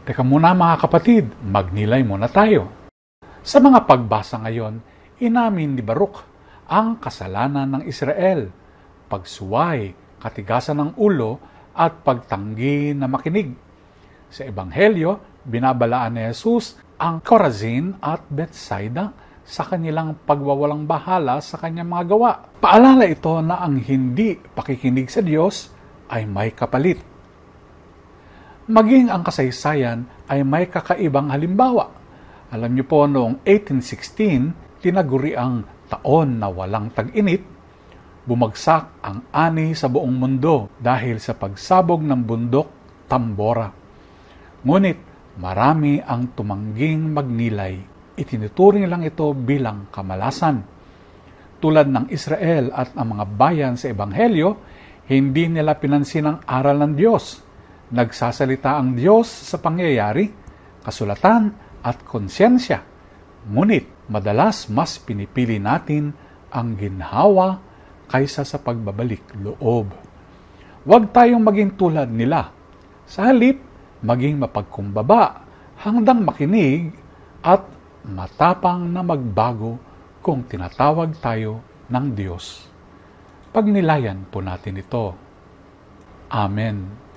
Teka muna mga kapatid, magnilay muna tayo. Sa mga pagbasa ngayon, inamin ni Baruch ang kasalanan ng Israel, pagsuway, katigasan ng ulo at pagtanggi na makinig. Sa Ebanghelyo, binabalaan ni Jesus ang Chorazin at Bethsaida sa kanilang pagwawalang bahala sa kanyang mga gawa. Paalala ito na ang hindi pakikinig sa Diyos ay may kapalit. Maging ang kasaysayan ay may kakaibang halimbawa. Alam niyo po, noong 1816, tinaguri ang taon na walang tag-init, bumagsak ang ani sa buong mundo dahil sa pagsabog ng bundok Tambora. Ngunit marami ang tumangging magnilay. Itinuturing lang ito bilang kamalasan. Tulad ng Israel at ang mga bayan sa Ebanghelyo, hindi nila pinansin ang aral ng Diyos. Nagsasalita ang Diyos sa pangyayari, kasulatan at konsyensya. Ngunit madalas mas pinipili natin ang ginhawa kaysa sa pagbabalik loob. Huwag tayong maging tulad nila. Sa halip, maging mapagkumbaba, hanggang makinig at matapang na magbago kung tinatawag tayo ng Diyos. Pagnilayan po natin ito. Amen.